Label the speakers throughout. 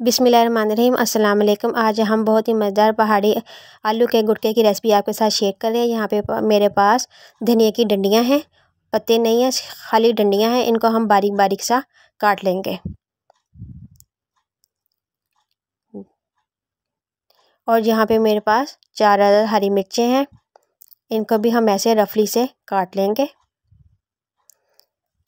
Speaker 1: बिस्मिल्लाहिर्रहमानिर्रहीम। अस्सलाम वालेकुम। आज हम बहुत ही मज़ेदार पहाड़ी आलू के गुटके की रेसिपी आपके साथ शेयर कर रहे हैं। यहाँ पे मेरे पास धनिया की डंडियाँ हैं, पत्ते नहीं हैं, खाली डंडियाँ हैं। इनको हम बारीक बारीक सा काट लेंगे। और यहाँ पे मेरे पास 4 अदद हरी मिर्चें हैं, इनको भी हम ऐसे रफली से काट लेंगे।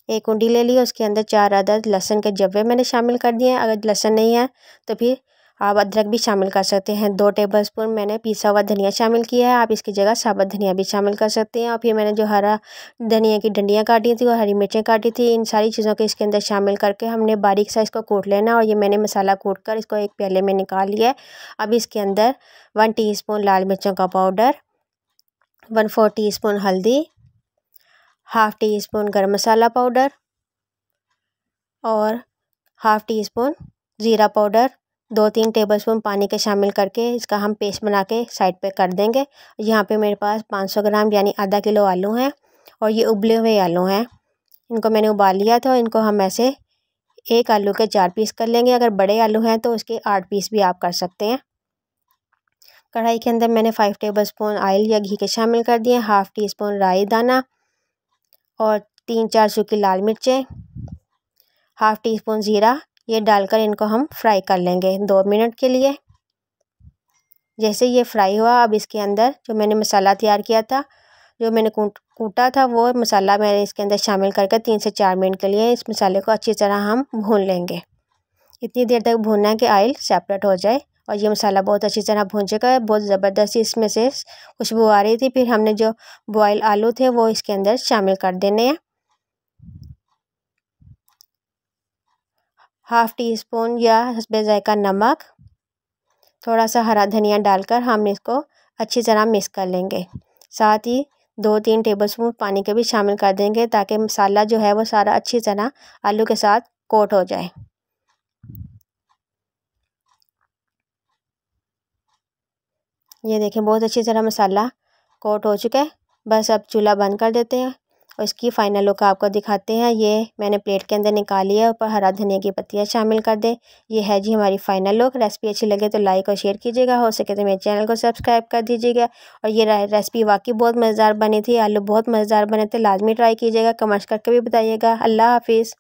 Speaker 1: एक कुंडी ले ली, उसके अंदर 4 अदद लहसुन के जब्बे मैंने शामिल कर दिए हैं। अगर लहसुन नहीं है तो फिर आप अदरक भी शामिल कर सकते हैं। 2 टेबलस्पून मैंने पिसा हुआ धनिया शामिल किया है, आप इसकी जगह साबुत धनिया भी शामिल कर सकते हैं। और फिर मैंने जो हरा धनिया की डंडियाँ काटी थी और हरी मिर्चें काटी थी, इन सारी चीज़ों को इसके अंदर शामिल करके हमने बारीक सा इसको कूट लेना। और ये मैंने मसाला कूट कर इसको एक प्याले में निकाल लिया है। अब इसके अंदर 1 टीस्पून लाल मिर्चों का पाउडर, 1/4 टीस्पून हल्दी, हाफ़ टीस्पून गरम मसाला पाउडर और हाफ़ टीस्पून ज़ीरा पाउडर, 2-3 टेबलस्पून पानी के शामिल करके इसका हम पेस्ट बना के साइड पे कर देंगे। यहाँ पे मेरे पास 500 ग्राम यानी आधा किलो आलू हैं और ये उबले हुए आलू हैं। इनको मैंने उबाल लिया था। इनको हम ऐसे एक आलू के 4 पीस कर लेंगे। अगर बड़े आलू हैं तो उसके 8 पीस भी आप कर सकते हैं। कढ़ाई के अंदर मैंने 5 टेबलस्पून ऑयल या घी के शामिल कर दिए, हाफ़ टीस्पून राई दाना और 3-4 सूखी लाल मिर्चें, हाफ़ टीस्पून ज़ीरा, ये डालकर इनको हम फ्राई कर लेंगे 2 मिनट के लिए। जैसे ये फ्राई हुआ, अब इसके अंदर जो मैंने मसाला तैयार किया था, जो मैंने कूटा था, वो मसाला मैंने इसके अंदर शामिल करके 3 से 4 मिनट के लिए इस मसाले को अच्छी तरह हम भून लेंगे। इतनी देर तक भूनना है कि ऑयल सेपरेट हो जाए। और ये मसाला बहुत अच्छी तरह भून चुका है, बहुत ज़बरदस्त इसमें से खुशबू आ रही थी। फिर हमने जो बॉयल आलू थे वो इसके अंदर शामिल कर देने हैं। हाफ़ टीस्पून या हस्बे ज़ायक़ा नमक, थोड़ा सा हरा धनिया डालकर हम इसको अच्छी तरह मिक्स कर लेंगे। साथ ही 2-3 टेबलस्पून पानी के भी शामिल कर देंगे ताकि मसाला जो है वो सारा अच्छी तरह आलू के साथ कोट हो जाए। ये देखें, बहुत अच्छी तरह मसाला कोट हो चुका है। बस अब चूल्हा बंद कर देते हैं और इसकी फ़ाइनल लुक आपको दिखाते हैं। ये मैंने प्लेट के अंदर निकाली है, ऊपर हरा धनिया की पत्तियाँ शामिल कर दें। ये है जी हमारी फ़ाइनल लुक। रेसिपी अच्छी लगे तो लाइक और शेयर कीजिएगा, हो सके तो मेरे चैनल को सब्सक्राइब कर दीजिएगा। और ये रेसिपी वाकई बहुत मज़ेदार बनी थी, आलू बहुत मज़ेदार बने थे। लाजमी ट्राई कीजिएगा, कमेंट्स करके भी बताइएगा। अल्लाह हाफिज़।